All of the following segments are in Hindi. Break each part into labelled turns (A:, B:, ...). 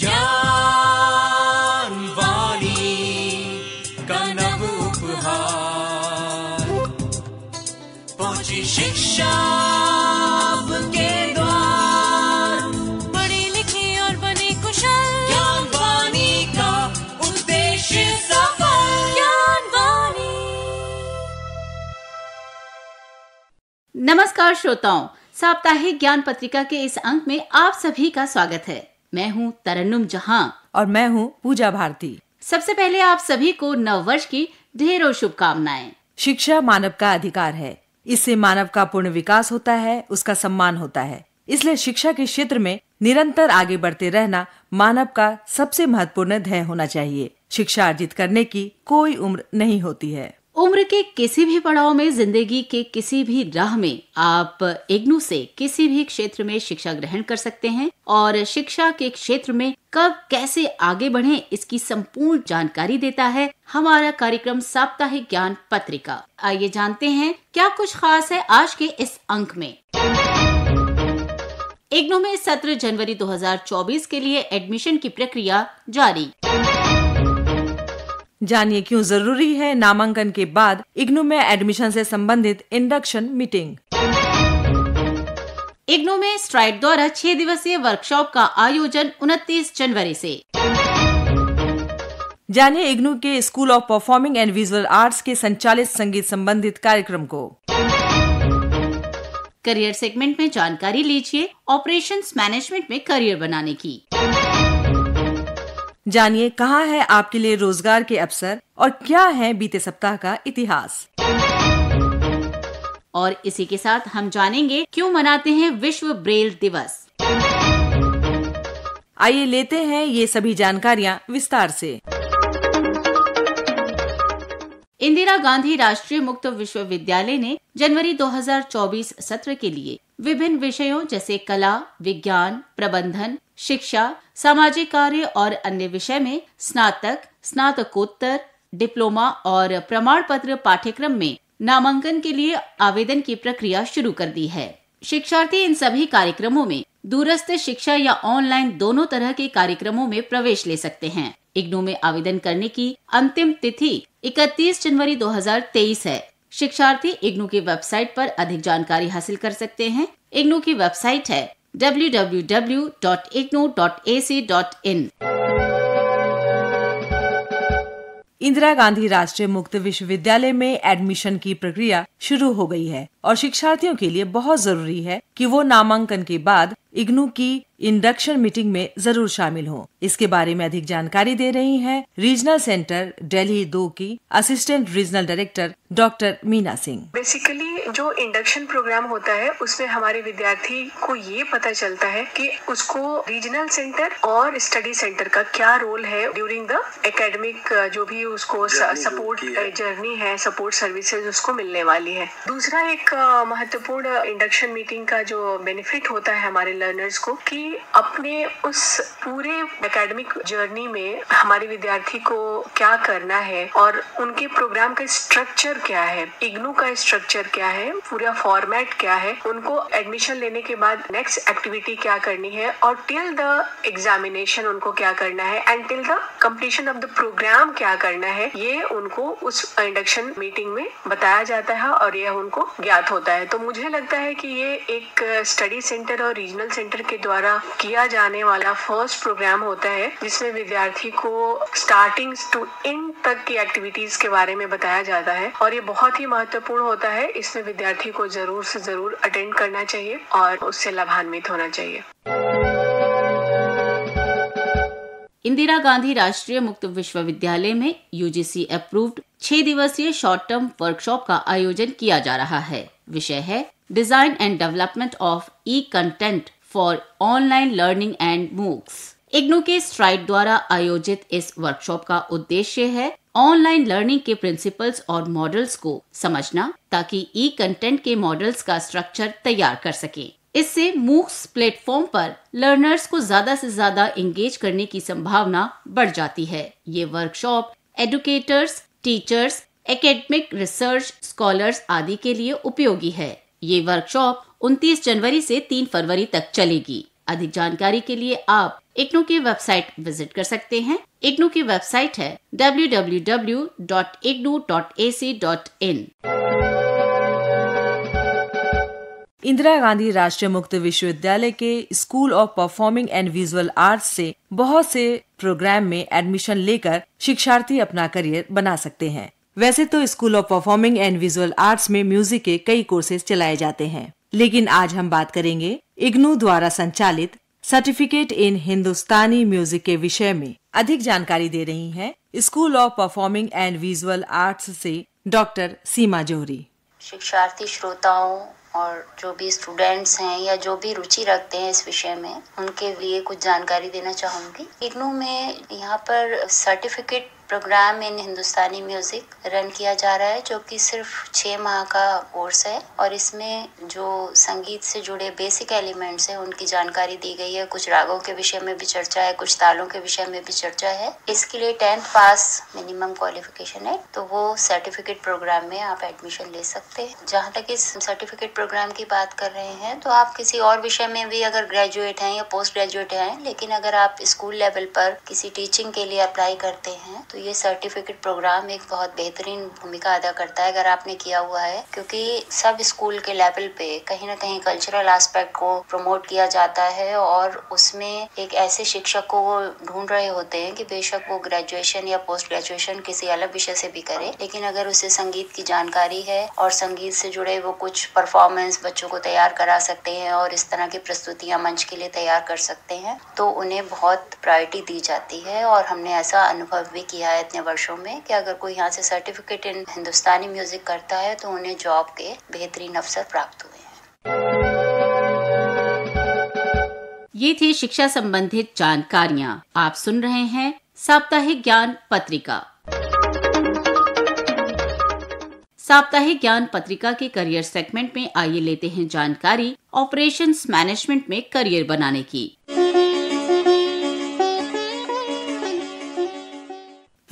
A: ज्ञान वाणी का नव उपहार, पहुंची शिक्षा के द्वार,
B: पढ़े लिखे और बने कुशल,
A: ज्ञान वाणी का उद्देश्य सफल।
B: ज्ञान वाणी।
C: नमस्कार श्रोताओं, साप्ताहिक ज्ञान पत्रिका के इस अंक में आप सभी का स्वागत है। मैं हूं तरन्नुम जहां
D: और मैं हूं पूजा भारती।
C: सबसे पहले आप सभी को नव वर्ष की ढेरों शुभकामनाएं।
D: शिक्षा मानव का अधिकार है। इससे मानव का पूर्ण विकास होता है, उसका सम्मान होता है। इसलिए शिक्षा के क्षेत्र में निरंतर आगे बढ़ते रहना मानव का सबसे महत्वपूर्ण ध्येय होना चाहिए। शिक्षा अर्जित करने की कोई उम्र नहीं होती है।
C: उम्र के किसी भी पड़ाव में, जिंदगी के किसी भी राह में आप इग्नू से किसी भी क्षेत्र में शिक्षा ग्रहण कर सकते हैं और शिक्षा के क्षेत्र में कब कैसे आगे बढ़ें इसकी संपूर्ण जानकारी देता है हमारा कार्यक्रम साप्ताहिक ज्ञान पत्रिका। आइए जानते हैं क्या कुछ खास है आज के इस अंक में। इग्नू में सत्र जनवरी 2024 के लिए एडमिशन की प्रक्रिया जारी।
D: जानिए क्यों जरूरी है नामांकन के बाद इग्नू में एडमिशन से संबंधित इंडक्शन मीटिंग।
C: इग्नू में स्ट्राइड द्वारा 6 दिवसीय वर्कशॉप का आयोजन 29 जनवरी से।
D: जानिए इग्नू के school of performing and visual arts के संचालित संगीत संबंधित कार्यक्रम को।
C: करियर सेगमेंट में जानकारी लीजिए ऑपरेशंस मैनेजमेंट में करियर बनाने की।
D: जानिए कहाँ है आपके लिए रोजगार के अवसर और क्या है बीते सप्ताह का इतिहास।
C: और इसी के साथ हम जानेंगे क्यों मनाते हैं विश्व ब्रेल दिवस।
D: आइए लेते हैं ये सभी जानकारियाँ विस्तार से।
C: इंदिरा गांधी राष्ट्रीय मुक्त विश्वविद्यालय ने जनवरी 2024 सत्र के लिए विभिन्न विषयों जैसे कला, विज्ञान, प्रबंधन, शिक्षा, सामाजिक कार्य और अन्य विषय में स्नातक, स्नातकोत्तर, डिप्लोमा और प्रमाण पत्र पाठ्यक्रम में नामांकन के लिए आवेदन की प्रक्रिया शुरू कर दी है। शिक्षार्थी इन सभी कार्यक्रमों में दूरस्थ शिक्षा या ऑनलाइन दोनों तरह के कार्यक्रमों में प्रवेश ले सकते हैं। इग्नू में आवेदन करने की अंतिम तिथि 31 जनवरी 2023 है। शिक्षार्थी इग्नू की वेबसाइट पर अधिक जानकारी हासिल कर सकते हैं। इग्नू की वेबसाइट है www.ignu.ac.in।
D: इंदिरा गांधी राष्ट्रीय मुक्त विश्वविद्यालय में एडमिशन की प्रक्रिया शुरू हो गई है और शिक्षार्थियों के लिए बहुत जरूरी है कि वो नामांकन के बाद इग्नू की इंडक्शन मीटिंग में जरूर शामिल हों। इसके बारे में अधिक जानकारी दे रही हैं रीजनल सेंटर दिल्ली 2 की assistant regional director doctor Meena Singh.
E: Basically जो इंडक्शन प्रोग्राम होता है उसमें हमारे विद्यार्थी को ये पता चलता है कि उसको रीजनल सेंटर और स्टडी सेंटर का क्या रोल है ड्यूरिंग द एकेडमिक, जो भी उसको सपोर्ट जर्नी है, सपोर्ट सर्विसेज उसको मिलने वाली है। दूसरा एक महत्वपूर्ण इंडक्शन मीटिंग का जो बेनिफिट होता है हमारे लर्नर्स को कि अपने उस पूरे एकेडमिक जर्नी में हमारे विद्यार्थी को क्या करना है और उनके प्रोग्राम का स्ट्रक्चर क्या है, इग्नू का स्ट्रक्चर क्या है, पूरा फॉर्मेट क्या है, उनको एडमिशन लेने के बाद नेक्स्ट एक्टिविटी क्या करनी है और टिल द एग्जामिनेशन उनको क्या करना है and till the completion of the program क्या करना है, ये उनको उस इंडक्शन मीटिंग में बताया जाता है और यह उनको ज्ञात होता है। तो मुझे लगता है कि ये एक स्टडी सेंटर और रीजनल सेंटर के द्वारा किया जाने वाला फर्स्ट प्रोग्राम होता है जिसमें विद्यार्थी को स्टार्टिंग टू एंड तक की एक्टिविटीज के बारे में बताया जाता है और ये बहुत ही महत्वपूर्ण होता है। इसमें विद्यार्थी को जरूर से जरूर अटेंड करना चाहिए और उससे लाभान्वित होना चाहिए।
C: इंदिरा गांधी राष्ट्रीय मुक्त विश्वविद्यालय में यूजीसी अप्रूव्ड 6 दिवसीय शॉर्ट टर्म वर्कशॉप का आयोजन किया जा रहा है। विषय है design and development of E content for online learning and MOOCs. IGNOU के स्ट्राइड द्वारा आयोजित इस वर्कशॉप का उद्देश्य है ऑनलाइन लर्निंग के प्रिंसिपल्स और मॉडल्स को समझना ताकि ई कंटेंट के मॉडल्स का स्ट्रक्चर तैयार कर सके। इससे मूक्स प्लेटफॉर्म पर लर्नर्स को ज्यादा से ज्यादा एंगेज करने की संभावना बढ़ जाती है। ये workshop educators, teachers, academic research scholars आदि के लिए उपयोगी है। ये वर्कशॉप 29 जनवरी से 3 फरवरी तक चलेगी। अधिक जानकारी के लिए आप इग्नू की वेबसाइट विजिट कर सकते हैं। इग्नू की वेबसाइट है www.ignu.ac.in।
D: इंदिरा गांधी राष्ट्रीय मुक्त विश्वविद्यालय के school of performing and visual arts से बहुत से प्रोग्राम में एडमिशन लेकर शिक्षार्थी अपना करियर बना सकते हैं। वैसे तो school of performing and visual arts में म्यूजिक के कई कोर्सेज चलाए जाते हैं, लेकिन आज हम बात करेंगे इग्नू द्वारा संचालित सर्टिफिकेट इन हिंदुस्तानी म्यूजिक के विषय में। अधिक जानकारी दे रही हैं school of performing and visual arts से डॉक्टर सीमा जोहरी।
F: शिक्षार्थी श्रोताओं और जो भी स्टूडेंट्स हैं या जो भी रुचि रखते हैं इस विषय में, उनके लिए कुछ जानकारी देना चाहूँगी। इग्नू में यहाँ पर सर्टिफिकेट प्रोग्राम इन हिंदुस्तानी म्यूजिक रन किया जा रहा है, जो कि सिर्फ 6 माह का कोर्स है और इसमें जो संगीत से जुड़े बेसिक एलिमेंट्स हैं उनकी जानकारी दी गई है। कुछ रागों के विषय में भी चर्चा है, कुछ तालों के विषय में भी चर्चा है। इसके लिए 10th पास मिनिमम क्वालिफिकेशन है, तो वो सर्टिफिकेट प्रोग्राम में आप एडमिशन ले सकते हैं। जहाँ तक इस सर्टिफिकेट प्रोग्राम की बात कर रहे हैं, तो आप किसी और विषय में भी अगर ग्रेजुएट हैं या पोस्ट ग्रेजुएट हैं, लेकिन अगर आप स्कूल लेवल पर किसी टीचिंग के लिए अप्लाई करते हैं तो ये सर्टिफिकेट प्रोग्राम एक बहुत बेहतरीन भूमिका अदा करता है अगर आपने किया हुआ है, क्योंकि सब स्कूल के लेवल पे कहीं ना कहीं कल्चरल एस्पेक्ट को प्रमोट किया जाता है और उसमें एक ऐसे शिक्षक को वो ढूंढ रहे होते हैं कि बेशक वो ग्रेजुएशन या पोस्ट ग्रेजुएशन किसी अलग विषय से भी करे, लेकिन अगर उसे संगीत की जानकारी है और संगीत से जुड़े वो कुछ परफॉर्मेंस बच्चों को तैयार करा सकते हैं और इस तरह की प्रस्तुतियां मंच के लिए तैयार कर सकते हैं, तो उन्हें बहुत प्रायोरिटी दी जाती है। और हमने ऐसा अनुभव भी किया है इतने वर्षों में कि अगर कोई यहाँ से सर्टिफिकेट इन हिंदुस्तानी म्यूजिक करता है तो उन्हें जॉब के बेहतरीन अवसर प्राप्त हुए हैं।
C: ये थी शिक्षा संबंधित जानकारियाँ। आप सुन रहे हैं साप्ताहिक ज्ञान पत्रिका। साप्ताहिक ज्ञान पत्रिका के करियर सेगमेंट में आइए लेते हैं जानकारी ऑपरेशंस मैनेजमेंट में करियर बनाने की।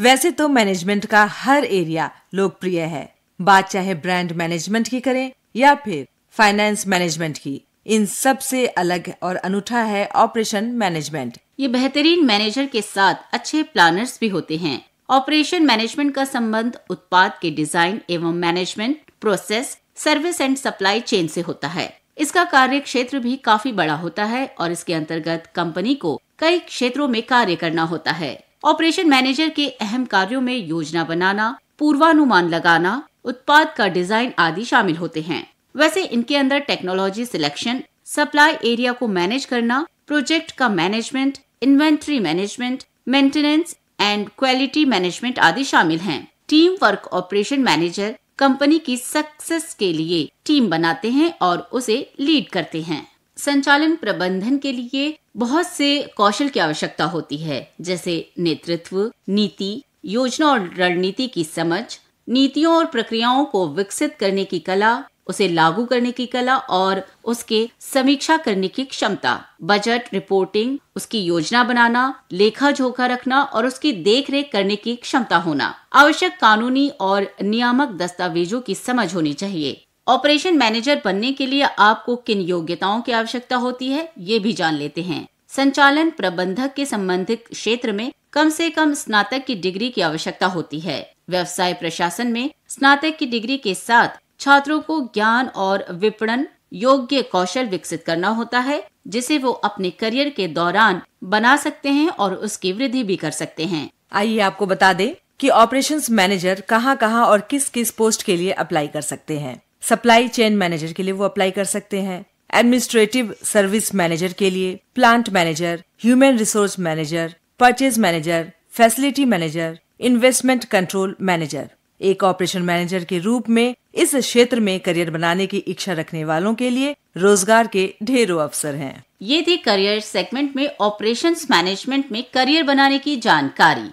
D: वैसे तो मैनेजमेंट का हर एरिया लोकप्रिय है, बात चाहे ब्रांड मैनेजमेंट की करें या फिर फाइनेंस मैनेजमेंट की। इन सब से अलग और अनूठा है ऑपरेशन मैनेजमेंट।
C: ये बेहतरीन मैनेजर के साथ अच्छे प्लानर्स भी होते हैं। ऑपरेशन मैनेजमेंट का संबंध उत्पाद के डिजाइन एवं management, process, service and supply chain से होता है। इसका कार्य क्षेत्र भी काफी बड़ा होता है और इसके अंतर्गत कंपनी को कई क्षेत्रों में कार्य करना होता है। ऑपरेशन मैनेजर के अहम कार्यों में योजना बनाना, पूर्वानुमान लगाना, उत्पाद का डिजाइन आदि शामिल होते हैं। वैसे इनके अंदर टेक्नोलॉजी सिलेक्शन, सप्लाई एरिया को मैनेज करना, प्रोजेक्ट का management, inventory management, maintenance and quality management आदि शामिल हैं। Team work operation manager company की सक्सेस के लिए टीम बनाते हैं और उसे लीड करते हैं। संचालन प्रबंधन के लिए बहुत से कौशल की आवश्यकता होती है, जैसे नेतृत्व, नीति, योजना और रणनीति की समझ, नीतियों और प्रक्रियाओं को विकसित करने की कला, उसे लागू करने की कला और उसके समीक्षा करने की क्षमता, बजट, रिपोर्टिंग, उसकी योजना बनाना, लेखा जोखा रखना और उसकी देखरेख करने की क्षमता होना, आवश्यक कानूनी और नियामक दस्तावेजों की समझ होनी चाहिए। ऑपरेशन मैनेजर बनने के लिए आपको किन योग्यताओं की आवश्यकता होती है, ये भी जान लेते हैं। संचालन प्रबंधक के संबंधित क्षेत्र में कम से कम स्नातक की डिग्री की आवश्यकता होती है। व्यवसाय प्रशासन में स्नातक की डिग्री के साथ छात्रों को ज्ञान और विपणन योग्य कौशल विकसित करना होता है, जिसे वो अपने करियर के दौरान बना सकते हैं और उसकी वृद्धि भी कर सकते हैं।
D: आइए आपको बता दें कि ऑपरेशंस मैनेजर कहां-कहां और किस-किस पोस्ट के लिए अप्लाई कर सकते हैं। सप्लाई चेन मैनेजर के लिए वो अप्लाई कर सकते हैं, एडमिनिस्ट्रेटिव सर्विस मैनेजर के लिए, plant manager, human resource manager, purchase manager, facility manager, investment control manager. एक ऑपरेशन मैनेजर के रूप में इस क्षेत्र में करियर बनाने की इच्छा रखने वालों के लिए रोजगार के ढेरों अवसर हैं।
C: ये थी करियर सेगमेंट में ऑपरेशंस मैनेजमेंट में करियर बनाने की जानकारी।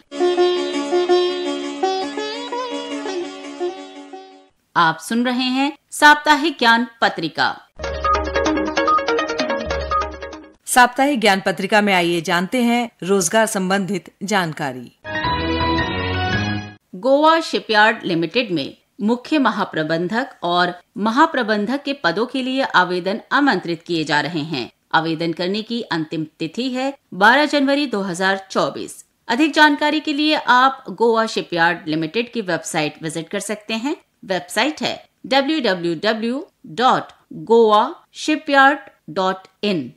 C: आप सुन रहे हैं साप्ताहिक ज्ञान पत्रिका।
D: साप्ताहिक ज्ञान पत्रिका में आइए जानते हैं रोजगार संबंधित जानकारी।
C: गोवा शिपयार्ड लिमिटेड में मुख्य महाप्रबंधक और महाप्रबंधक के पदों के लिए आवेदन आमंत्रित किए जा रहे हैं। आवेदन करने की अंतिम तिथि है 12 जनवरी 2024। अधिक जानकारी के लिए आप गोवा शिपयार्ड लिमिटेड की वेबसाइट विजिट कर सकते हैं। वेबसाइट है www.goashipyard.in।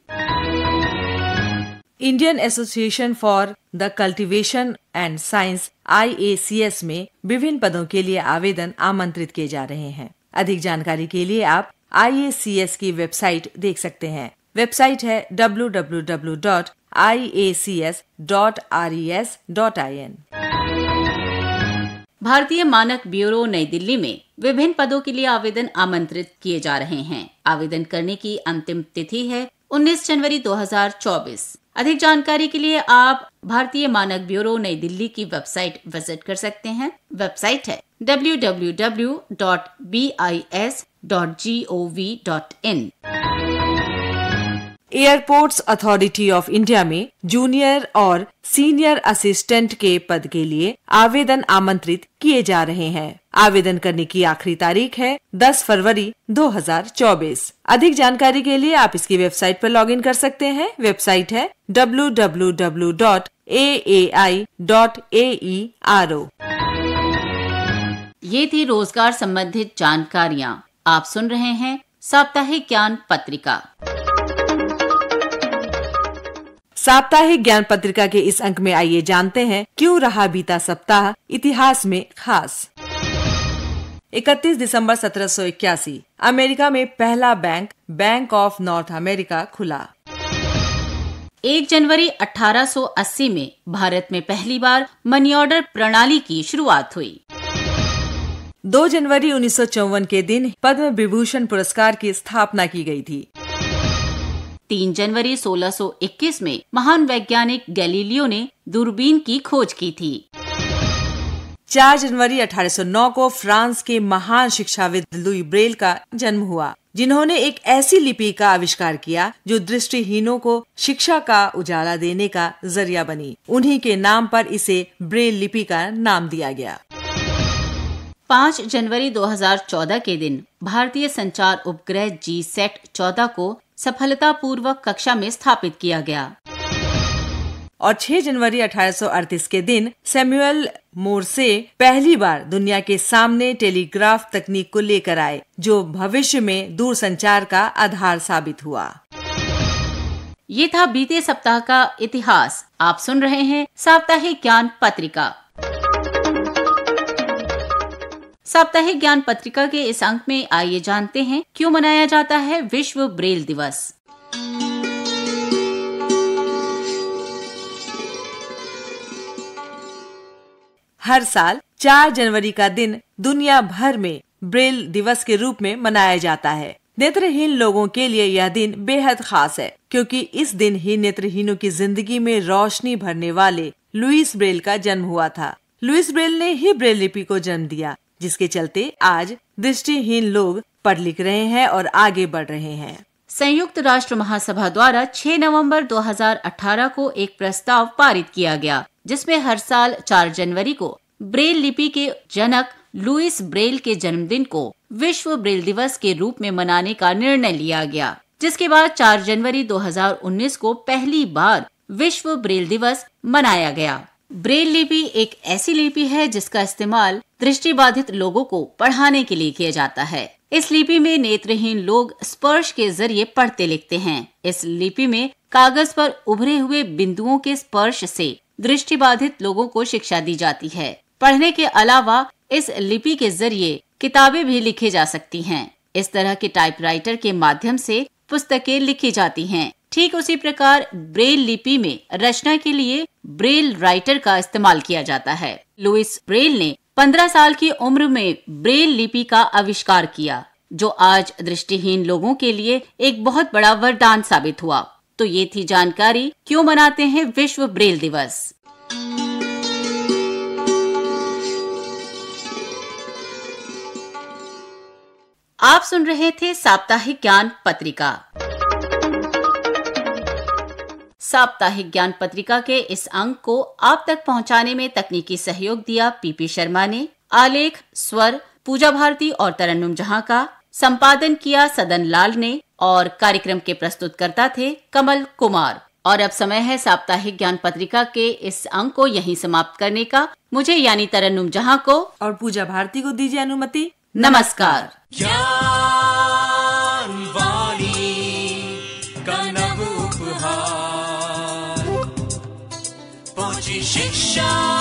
D: Indian association for the cultivation and science IACS में विभिन्न पदों के लिए आवेदन आमंत्रित किए जा रहे हैं। अधिक जानकारी के लिए आप IACS की वेबसाइट देख सकते हैं। वेबसाइट है www.iacs.res.in।
C: भारतीय मानक ब्यूरो नई दिल्ली में विभिन्न पदों के लिए आवेदन आमंत्रित किए जा रहे हैं। आवेदन करने की अंतिम तिथि है 19 जनवरी 2024। अधिक जानकारी के लिए आप भारतीय मानक ब्यूरो नई दिल्ली की वेबसाइट विजिट कर सकते हैं। वेबसाइट है www.bis.gov.in।
D: Airports authority of India में जूनियर और सीनियर असिस्टेंट के पद के लिए आवेदन आमंत्रित किए जा रहे हैं। आवेदन करने की आखिरी तारीख है 10 फरवरी 2024। अधिक जानकारी के लिए आप इसकी वेबसाइट पर लॉगिन कर सकते हैं। वेबसाइट है www.aai.aero।
C: ये थी रोजगार संबंधित जानकारियाँ। आप सुन रहे हैं साप्ताहिक ज्ञान पत्रिका।
D: साप्ताहिक ज्ञान पत्रिका के इस अंक में आइए जानते हैं क्यों रहा बीता सप्ताह इतिहास में खास। 31 दिसंबर 1781 अमेरिका में पहला बैंक ऑफ नॉर्थ अमेरिका खुला।
C: 1 जनवरी 1880 में भारत में पहली बार मनी ऑर्डर प्रणाली की शुरुआत हुई।
D: 2 जनवरी 1954 के दिन पद्म विभूषण पुरस्कार की स्थापना की गई थी।
C: 3 जनवरी 1621 में महान वैज्ञानिक गैलीलियो ने दूरबीन की खोज की थी।
D: 4 जनवरी 1809 को फ्रांस के महान शिक्षाविद लुई ब्रेल का जन्म हुआ, जिन्होंने एक ऐसी लिपि का आविष्कार किया जो दृष्टिहीनों को शिक्षा का उजाला देने का जरिया बनी। उन्हीं के नाम पर इसे ब्रेल लिपि का नाम दिया गया।
C: 5 जनवरी 2014 के दिन भारतीय संचार उपग्रह GSAT-14 को सफलतापूर्वक कक्षा में स्थापित किया गया।
D: और 6 जनवरी 1838 के दिन सैमुअल मोर्से पहली बार दुनिया के सामने टेलीग्राफ तकनीक को लेकर आए, जो भविष्य में दूरसंचार का आधार साबित हुआ।
C: ये था बीते सप्ताह का इतिहास। आप सुन रहे हैं साप्ताहिक ज्ञान पत्रिका। साप्ताहिक ज्ञान पत्रिका के इस अंक में आइए जानते हैं क्यों मनाया जाता है विश्व ब्रेल दिवस।
D: हर साल 4 जनवरी का दिन दुनिया भर में ब्रेल दिवस के रूप में मनाया जाता है। नेत्रहीन लोगों के लिए यह दिन बेहद खास है, क्योंकि इस दिन ही नेत्रहीनों की जिंदगी में रोशनी भरने वाले लुईस ब्रेल का जन्म हुआ था। लुईस ब्रेल ने ही ब्रेल लिपि को जन्म दिया, जिसके चलते आज दृष्टिहीन लोग पढ़ लिख रहे हैं और आगे बढ़ रहे हैं।
C: संयुक्त राष्ट्र महासभा द्वारा 6 नवंबर 2018 को एक प्रस्ताव पारित किया गया, जिसमें हर साल 4 जनवरी को ब्रेल लिपि के जनक लुईस ब्रेल के जन्मदिन को विश्व ब्रेल दिवस के रूप में मनाने का निर्णय लिया गया, जिसके बाद 4 जनवरी 2019 को पहली बार विश्व ब्रेल दिवस मनाया गया। ब्रेल लिपि एक ऐसी लिपि है जिसका इस्तेमाल दृष्टिबाधित लोगों को पढ़ाने के लिए किया जाता है। इस लिपि में नेत्रहीन लोग स्पर्श के जरिए पढ़ते लिखते हैं। इस लिपि में कागज पर उभरे हुए बिंदुओं के स्पर्श से दृष्टिबाधित लोगों को शिक्षा दी जाती है। पढ़ने के अलावा इस लिपि के जरिए किताबें भी लिखी जा सकती हैं। इस तरह के टाइपराइटर के माध्यम से पुस्तकें लिखी जाती हैं। ठीक उसी प्रकार ब्रेल लिपि में रचना के लिए ब्रेल राइटर का इस्तेमाल किया जाता है। लुईस ब्रेल ने 15 साल की उम्र में ब्रेल लिपि का आविष्कार किया, जो आज दृष्टिहीन लोगों के लिए एक बहुत बड़ा वरदान साबित हुआ। तो ये थी जानकारी क्यों मनाते हैं विश्व ब्रेल दिवस। आप सुन रहे थे साप्ताहिक ज्ञान पत्रिका। साप्ताहिक ज्ञान पत्रिका के इस अंक को आप तक पहुंचाने में तकनीकी सहयोग दिया पीपी शर्मा ने। आलेख स्वर पूजा भारती और तरन्नुम जहां का। संपादन किया सदन लाल ने और कार्यक्रम के प्रस्तुतकर्ता थे कमल कुमार। और अब समय है साप्ताहिक ज्ञान पत्रिका के इस अंक को यहीं समाप्त करने का। मुझे यानी तरन्नुम जहां को
D: और पूजा भारती को दीजिए अनुमति।
C: नमस्कार।
A: ज्ञान वाणी का नव उपहार, पहुंची शिक्षा